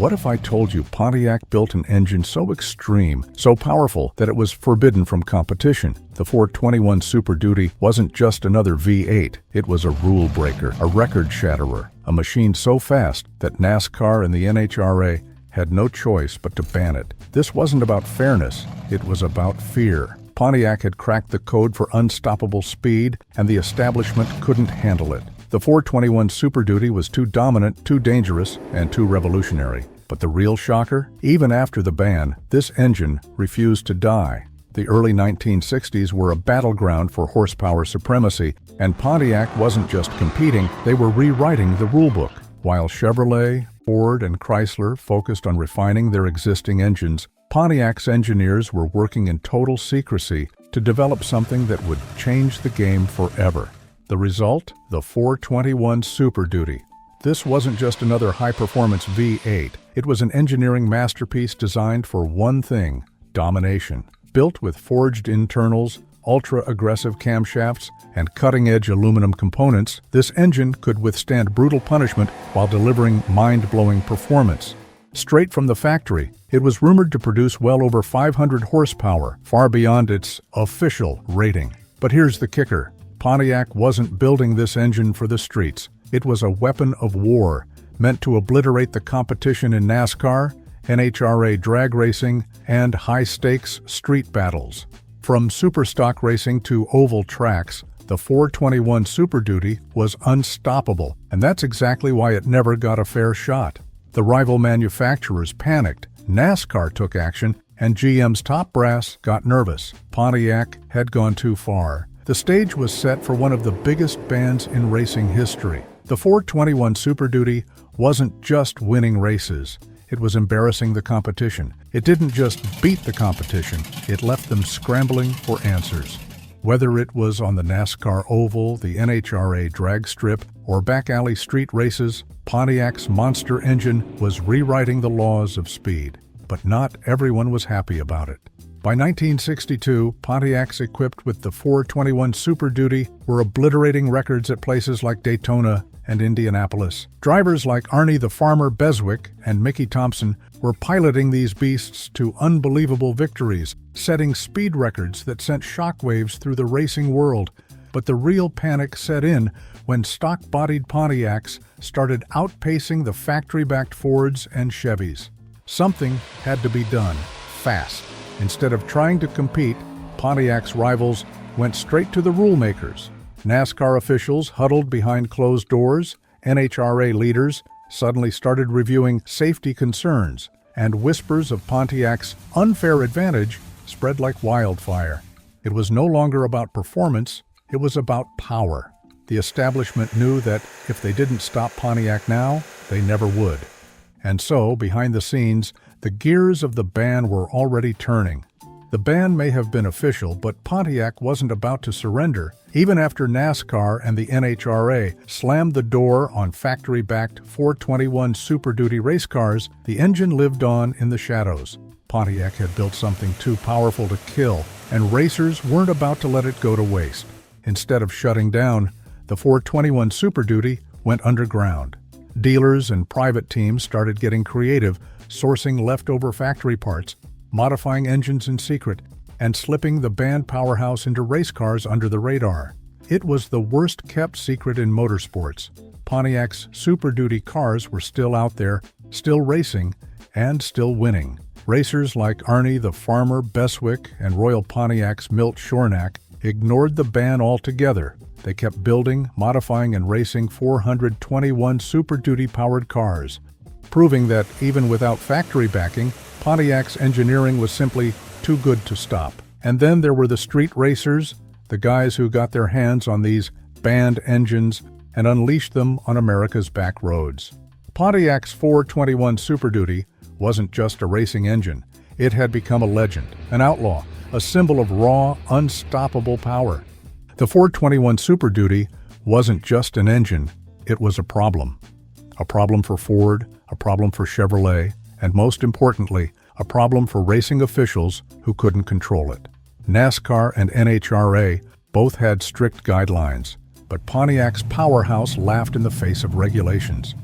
What if I told you Pontiac built an engine so extreme, so powerful, that it was forbidden from competition? The 421 Super Duty wasn't just another V8. It was a rule breaker, a record shatterer, a machine so fast that NASCAR and the NHRA had no choice but to ban it. This wasn't about fairness, it was about fear. Pontiac had cracked the code for unstoppable speed, and the establishment couldn't handle it. The 421 Super Duty was too dominant, too dangerous, and too revolutionary. But the real shocker? Even after the ban, this engine refused to die. The early 1960s were a battleground for horsepower supremacy, and Pontiac wasn't just competing, they were rewriting the rulebook. While Chevrolet, Ford, and Chrysler focused on refining their existing engines, Pontiac's engineers were working in total secrecy to develop something that would change the game forever. The result? The 421 Super Duty. This wasn't just another high-performance V8. It was an engineering masterpiece designed for one thing: domination. Built with forged internals, ultra-aggressive camshafts, and cutting-edge aluminum components, this engine could withstand brutal punishment while delivering mind-blowing performance. Straight from the factory, it was rumored to produce well over 500 horsepower, far beyond its official rating. But here's the kicker. Pontiac wasn't building this engine for the streets. It was a weapon of war, meant to obliterate the competition in NASCAR, NHRA drag racing, and high-stakes street battles. From superstock racing to oval tracks, the 421 Super Duty was unstoppable, and that's exactly why it never got a fair shot. The rival manufacturers panicked, NASCAR took action, and GM's top brass got nervous. Pontiac had gone too far. The stage was set for one of the biggest bans in racing history. The 421 Super Duty wasn't just winning races. It was embarrassing the competition. It didn't just beat the competition, it left them scrambling for answers. Whether it was on the NASCAR oval, the NHRA drag strip, or back-alley street races, Pontiac's monster engine was rewriting the laws of speed. But not everyone was happy about it. By 1962, Pontiacs equipped with the 421 Super Duty were obliterating records at places like Daytona and Indianapolis. Drivers like Arnie the Farmer Beswick and Mickey Thompson were piloting these beasts to unbelievable victories, setting speed records that sent shockwaves through the racing world. But the real panic set in when stock-bodied Pontiacs started outpacing the factory-backed Fords and Chevys. Something had to be done, fast. Instead of trying to compete, Pontiac's rivals went straight to the rule makers. NASCAR officials huddled behind closed doors, NHRA leaders suddenly started reviewing safety concerns, and whispers of Pontiac's unfair advantage spread like wildfire. It was no longer about performance, it was about power. The establishment knew that if they didn't stop Pontiac now, they never would. And so, behind the scenes, the gears of the ban were already turning. The ban may have been official, but Pontiac wasn't about to surrender. Even after NASCAR and the NHRA slammed the door on factory-backed 421 Super Duty race cars, the engine lived on in the shadows. Pontiac had built something too powerful to kill, and racers weren't about to let it go to waste. Instead of shutting down, the 421 Super Duty went underground. Dealers and private teams started getting creative, sourcing leftover factory parts, modifying engines in secret, and slipping the banned powerhouse into race cars under the radar. It was the worst-kept secret in motorsports. Pontiac's Super Duty cars were still out there, still racing, and still winning. Racers like Arnie the Farmer Beswick and Royal Pontiac's Milt Shornack ignored the ban altogether. They kept building, modifying, and racing 421 Super Duty-powered cars, proving that even without factory backing, Pontiac's engineering was simply too good to stop. And then there were the street racers, the guys who got their hands on these banned engines and unleashed them on America's back roads. Pontiac's 421 Super Duty wasn't just a racing engine. It had become a legend, an outlaw, a symbol of raw, unstoppable power. The 421 Super Duty wasn't just an engine, it was a problem. A problem for Ford, a problem for Chevrolet, and most importantly, a problem for racing officials who couldn't control it. NASCAR and NHRA both had strict guidelines, but Pontiac's powerhouse laughed in the face of regulations.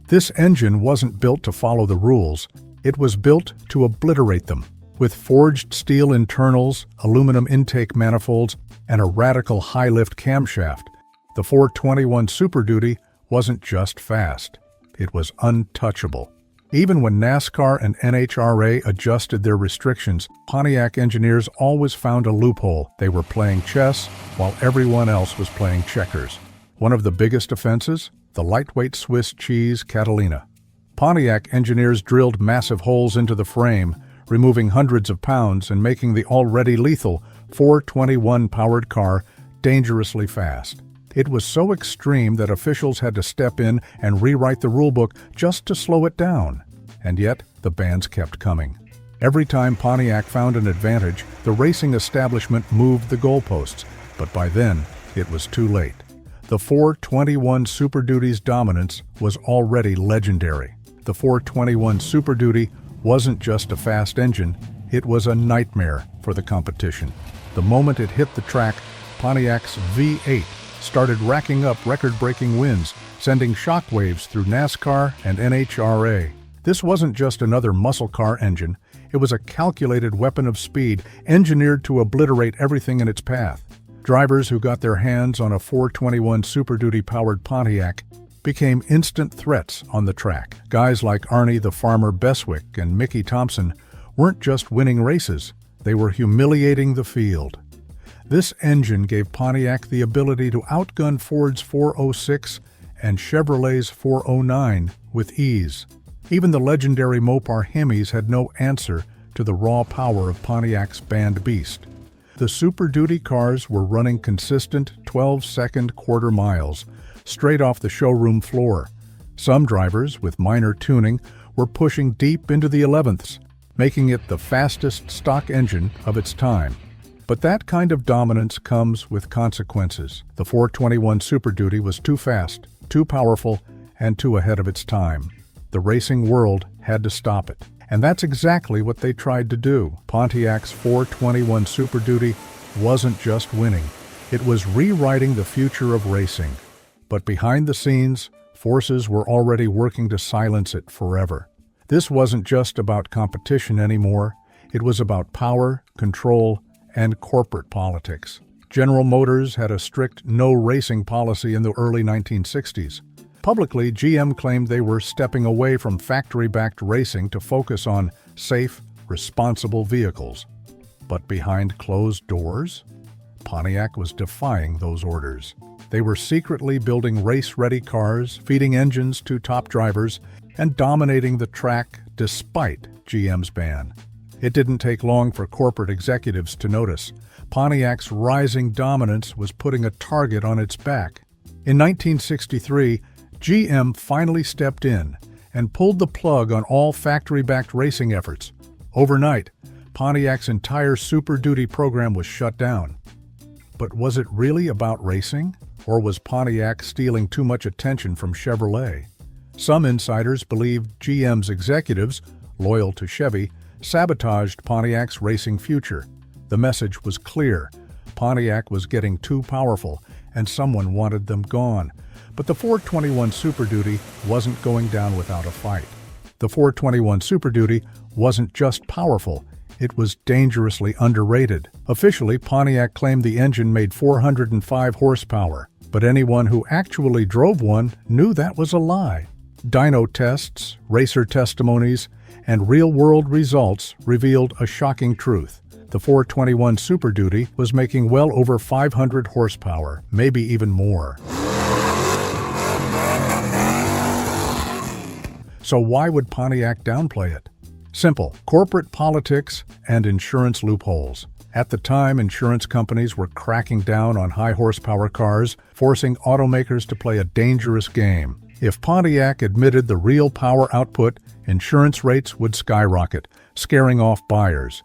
This engine wasn't built to follow the rules, it was built to obliterate them. With forged steel internals, aluminum intake manifolds, and a radical high-lift camshaft, the 421 Super Duty wasn't just fast, it was untouchable. Even when NASCAR and NHRA adjusted their restrictions, Pontiac engineers always found a loophole. They were playing chess while everyone else was playing checkers. One of the biggest offenses? The lightweight Swiss cheese Catalina. Pontiac engineers drilled massive holes into the frame, removing hundreds of pounds and making the already lethal 421-powered car dangerously fast. It was so extreme that officials had to step in and rewrite the rulebook just to slow it down. And yet, the bans kept coming. Every time Pontiac found an advantage, the racing establishment moved the goalposts, but by then, it was too late. The 421 Super Duty's dominance was already legendary. The 421 Super Duty wasn't just a fast engine, it was a nightmare for the competition. The moment it hit the track, Pontiac's V8 started racking up record-breaking wins, sending shockwaves through NASCAR and NHRA. This wasn't just another muscle car engine, it was a calculated weapon of speed, engineered to obliterate everything in its path. Drivers who got their hands on a 421 Super Duty-powered Pontiac became instant threats on the track. Guys like Arnie the Farmer Beswick and Mickey Thompson weren't just winning races, they were humiliating the field. This engine gave Pontiac the ability to outgun Ford's 406 and Chevrolet's 409 with ease. Even the legendary Mopar Hemis had no answer to the raw power of Pontiac's banned beast. The Super Duty cars were running consistent 12-second quarter miles, straight off the showroom floor. Some drivers, with minor tuning, were pushing deep into the 11ths, making it the fastest stock engine of its time. But that kind of dominance comes with consequences. The 421 Super Duty was too fast, too powerful, and too ahead of its time. The racing world had to stop it. And that's exactly what they tried to do. Pontiac's 421 Super Duty wasn't just winning, it was rewriting the future of racing. But behind the scenes, forces were already working to silence it forever. This wasn't just about competition anymore, it was about power, control, and corporate politics. General Motors had a strict no-racing policy in the early 1960s. Publicly, GM claimed they were stepping away from factory-backed racing to focus on safe, responsible vehicles. But behind closed doors, Pontiac was defying those orders. They were secretly building race-ready cars, feeding engines to top drivers, and dominating the track despite GM's ban. It didn't take long for corporate executives to notice. Pontiac's rising dominance was putting a target on its back. In 1963, GM finally stepped in and pulled the plug on all factory-backed racing efforts. Overnight, Pontiac's entire Super Duty program was shut down. But was it really about racing? Or was Pontiac stealing too much attention from Chevrolet? Some insiders believed GM's executives, loyal to Chevy, sabotaged Pontiac's racing future. The message was clear. Pontiac was getting too powerful, and someone wanted them gone. But the 421 Super Duty wasn't going down without a fight. The 421 Super Duty wasn't just powerful, it was dangerously underrated. Officially, Pontiac claimed the engine made 405 horsepower, but anyone who actually drove one knew that was a lie. Dyno tests, racer testimonies, and real-world results revealed a shocking truth. The 421 Super Duty was making well over 500 horsepower, maybe even more. So why would Pontiac downplay it? Simple: corporate politics and insurance loopholes. At the time, insurance companies were cracking down on high-horsepower cars, forcing automakers to play a dangerous game. If Pontiac admitted the real power output, insurance rates would skyrocket, scaring off buyers.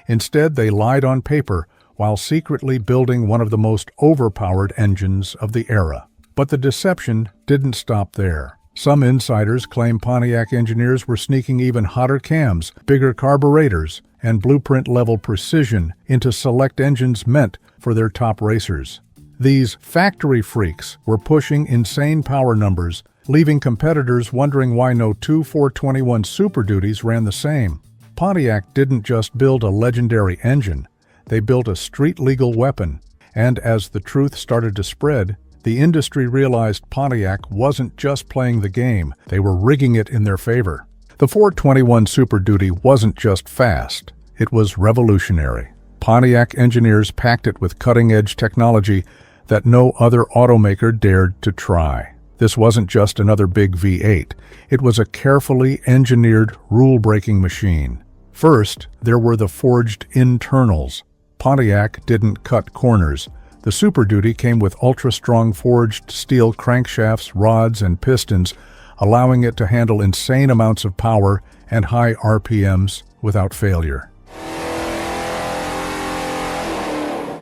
Instead, they lied on paper while secretly building one of the most overpowered engines of the era. But the deception didn't stop there. Some insiders claim Pontiac engineers were sneaking even hotter cams, bigger carburetors, and blueprint-level precision into select engines meant for their top racers. These factory freaks were pushing insane power numbers leaving competitors wondering why no two 421 Super Duties ran the same. Pontiac didn't just build a legendary engine, they built a street-legal weapon. And as the truth started to spread, the industry realized Pontiac wasn't just playing the game, they were rigging it in their favor. The 421 Super Duty wasn't just fast, it was revolutionary. Pontiac engineers packed it with cutting-edge technology that no other automaker dared to try. This wasn't just another big V8, it was a carefully engineered, rule-breaking machine. First, there were the forged internals. Pontiac didn't cut corners. The Super Duty came with ultra-strong forged steel crankshafts, rods, and pistons, allowing it to handle insane amounts of power and high RPMs without failure.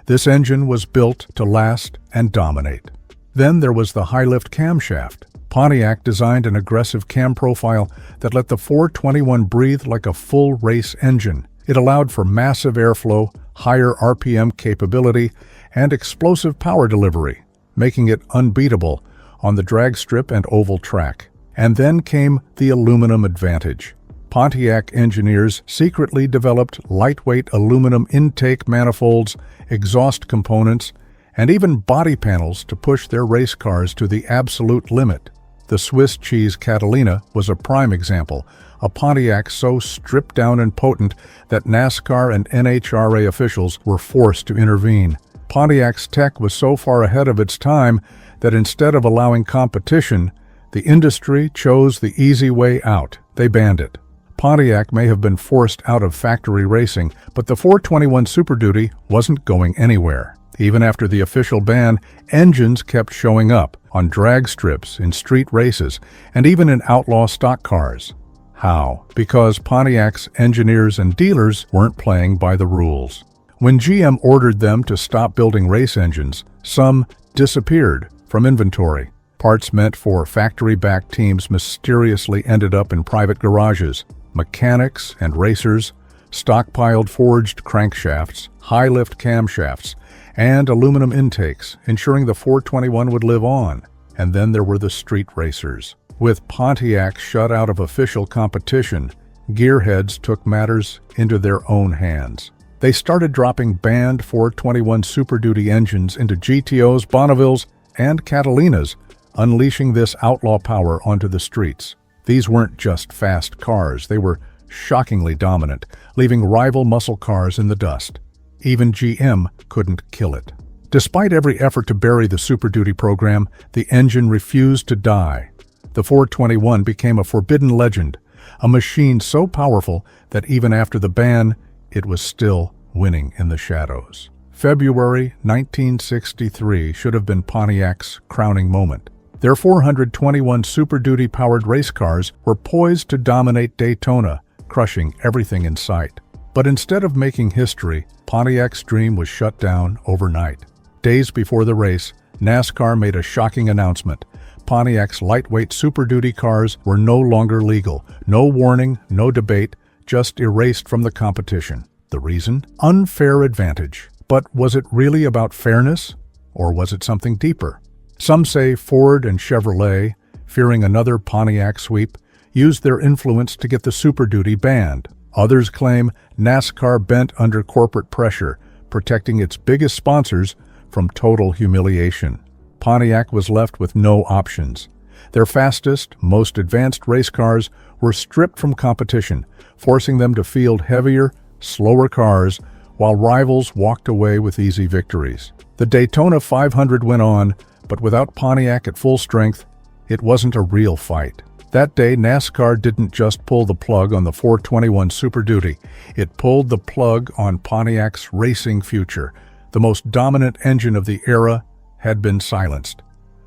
This engine was built to last and dominate. Then there was the high-lift camshaft. Pontiac designed an aggressive cam profile that let the 421 breathe like a full race engine. It allowed for massive airflow, higher RPM capability, and explosive power delivery, making it unbeatable on the drag strip and oval track. And then came the aluminum advantage. Pontiac engineers secretly developed lightweight aluminum intake manifolds, exhaust components, and even body panels to push their race cars to the absolute limit. The Swiss cheese Catalina was a prime example, a Pontiac so stripped down and potent that NASCAR and NHRA officials were forced to intervene. Pontiac's tech was so far ahead of its time that instead of allowing competition, the industry chose the easy way out. They banned it. Pontiac may have been forced out of factory racing, but the 421 Super Duty wasn't going anywhere. Even after the official ban, engines kept showing up on drag strips, in street races, and even in outlaw stock cars. How? Because Pontiac's engineers and dealers weren't playing by the rules. When GM ordered them to stop building race engines, some disappeared from inventory. Parts meant for factory-backed teams mysteriously ended up in private garages. Mechanics and racers stockpiled forged crankshafts, high-lift camshafts, and aluminum intakes, ensuring the 421 would live on. And then there were the street racers. With Pontiac shut out of official competition, gearheads took matters into their own hands. They started dropping banned 421 Super Duty engines into GTOs, Bonnevilles, and Catalinas, unleashing this outlaw power onto the streets. These weren't just fast cars, they were shockingly dominant, leaving rival muscle cars in the dust. Even GM couldn't kill it. Despite every effort to bury the Super Duty program, the engine refused to die. The 421 became a forbidden legend, a machine so powerful that even after the ban, it was still winning in the shadows. February 1963 should have been Pontiac's crowning moment. Their 421 Super Duty-powered race cars were poised to dominate Daytona, crushing everything in sight. But instead of making history, Pontiac's dream was shut down overnight. Days before the race, NASCAR made a shocking announcement. Pontiac's lightweight Super Duty cars were no longer legal. No warning, no debate, just erased from the competition. The reason? Unfair advantage. But was it really about fairness? Or was it something deeper? Some say Ford and Chevrolet, fearing another Pontiac sweep, used their influence to get the Super Duty banned. Others claim NASCAR bent under corporate pressure, protecting its biggest sponsors from total humiliation. Pontiac was left with no options. Their fastest, most advanced race cars were stripped from competition, forcing them to field heavier, slower cars, while rivals walked away with easy victories. The Daytona 500 went on, but without Pontiac at full strength, it wasn't a real fight. That day, NASCAR didn't just pull the plug on the 421 Super Duty. It pulled the plug on Pontiac's racing future. The most dominant engine of the era had been silenced.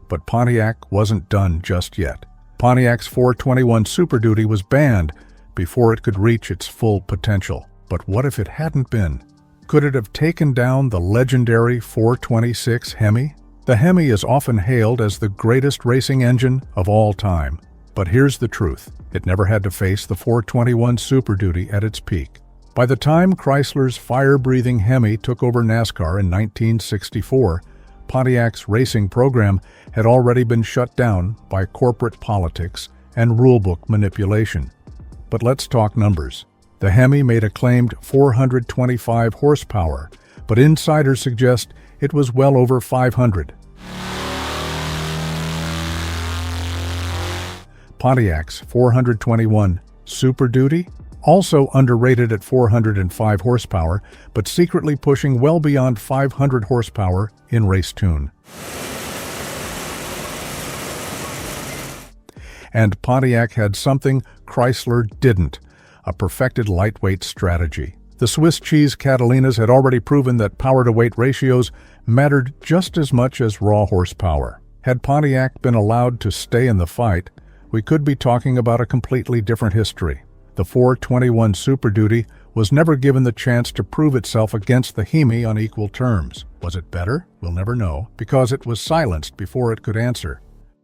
But Pontiac wasn't done just yet. Pontiac's 421 Super Duty was banned before it could reach its full potential. But what if it hadn't been? Could it have taken down the legendary 426 Hemi? The Hemi is often hailed as the greatest racing engine of all time. But here's the truth. It never had to face the 421 Super Duty at its peak. By the time Chrysler's fire-breathing Hemi took over NASCAR in 1964, Pontiac's racing program had already been shut down by corporate politics and rulebook manipulation. But let's talk numbers. The Hemi made a claimed 425 horsepower, but insiders suggest it was well over 500. Pontiac's 421 Super Duty, also underrated at 405 horsepower, but secretly pushing well beyond 500 horsepower in race tune. And Pontiac had something Chrysler didn't: a perfected lightweight strategy. The Swiss cheese Catalinas had already proven that power-to-weight ratios mattered just as much as raw horsepower. Had Pontiac been allowed to stay in the fight, we could be talking about a completely different history. The 421 Super Duty was never given the chance to prove itself against the Hemi on equal terms. Was it better? We'll never know, because it was silenced before it could answer.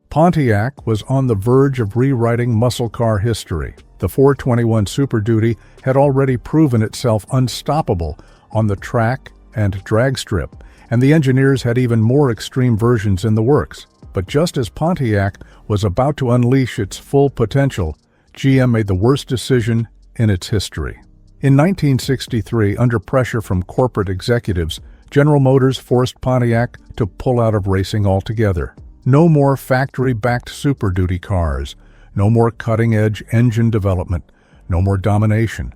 Pontiac was on the verge of rewriting muscle car history. The 421 Super Duty had already proven itself unstoppable on the track and drag strip, and the engineers had even more extreme versions in the works. But just as Pontiac was about to unleash its full potential, GM made the worst decision in its history. In 1963, under pressure from corporate executives, General Motors forced Pontiac to pull out of racing altogether. No more factory-backed Super Duty cars, no more cutting-edge engine development, no more domination.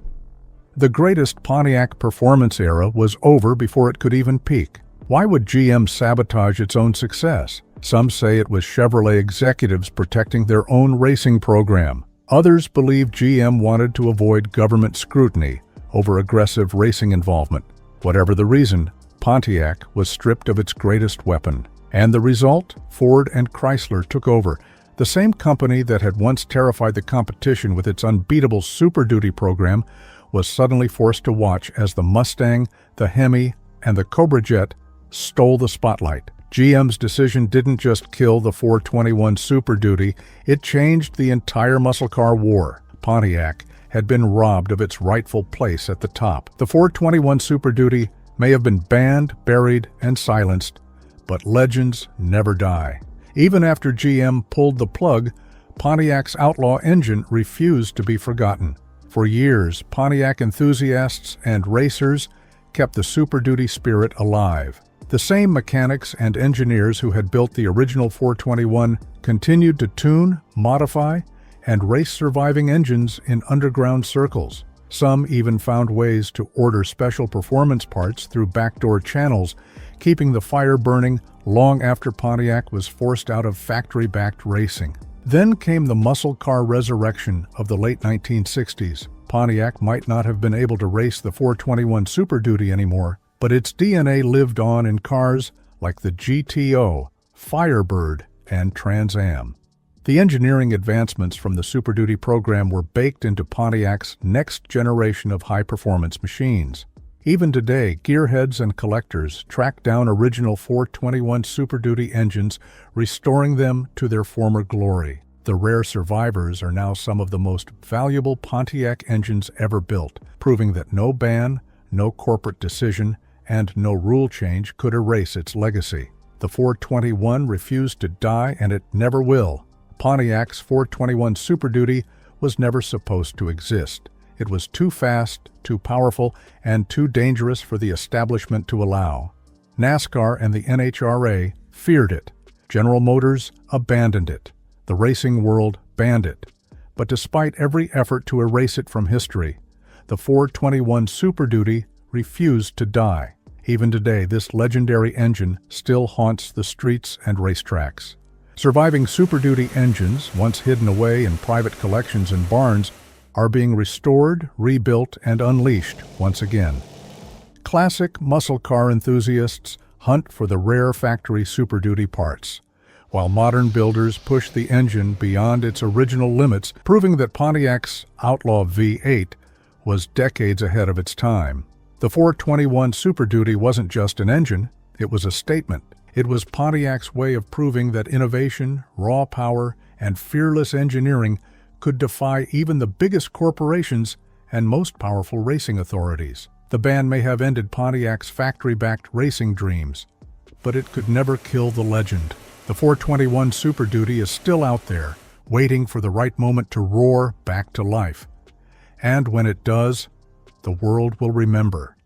The greatest Pontiac performance era was over before it could even peak. Why would GM sabotage its own success? Some say it was Chevrolet executives protecting their own racing program. Others believe GM wanted to avoid government scrutiny over aggressive racing involvement. Whatever the reason, Pontiac was stripped of its greatest weapon. And the result? Ford and Chrysler took over. The same company that had once terrified the competition with its unbeatable Super Duty program was suddenly forced to watch as the Mustang, the Hemi, and the Cobra Jet stole the spotlight. GM's decision didn't just kill the 421 Super Duty, it changed the entire muscle car war. Pontiac had been robbed of its rightful place at the top. The 421 Super Duty may have been banned, buried, and silenced, but legends never die. Even after GM pulled the plug, Pontiac's outlaw engine refused to be forgotten. For years, Pontiac enthusiasts and racers kept the Super Duty spirit alive. The same mechanics and engineers who had built the original 421 continued to tune, modify, and race surviving engines in underground circles. Some even found ways to order special performance parts through backdoor channels, keeping the fire burning long after Pontiac was forced out of factory-backed racing. Then came the muscle car resurrection of the late 1960s. Pontiac might not have been able to race the 421 Super Duty anymore, but its DNA lived on in cars like the GTO, Firebird, and Trans Am. The engineering advancements from the Super Duty program were baked into Pontiac's next generation of high-performance machines. Even today, gearheads and collectors track down original 421 Super Duty engines, restoring them to their former glory. The rare survivors are now some of the most valuable Pontiac engines ever built, proving that no ban, no corporate decision, and no rule change could erase its legacy. The 421 refused to die, and it never will. Pontiac's 421 Super Duty was never supposed to exist. It was too fast, too powerful, and too dangerous for the establishment to allow. NASCAR and the NHRA feared it. General Motors abandoned it. The racing world banned it. But despite every effort to erase it from history, the 421 Super Duty refused to die. Even today, this legendary engine still haunts the streets and racetracks. Surviving Super Duty engines, once hidden away in private collections and barns, are being restored, rebuilt, and unleashed once again. Classic muscle car enthusiasts hunt for the rare factory Super Duty parts, while modern builders push the engine beyond its original limits, proving that Pontiac's outlaw V8 was decades ahead of its time. The 421 Super Duty wasn't just an engine, it was a statement. It was Pontiac's way of proving that innovation, raw power, and fearless engineering could defy even the biggest corporations and most powerful racing authorities. The ban may have ended Pontiac's factory-backed racing dreams, but it could never kill the legend. The 421 Super Duty is still out there, waiting for the right moment to roar back to life. And when it does, the world will remember.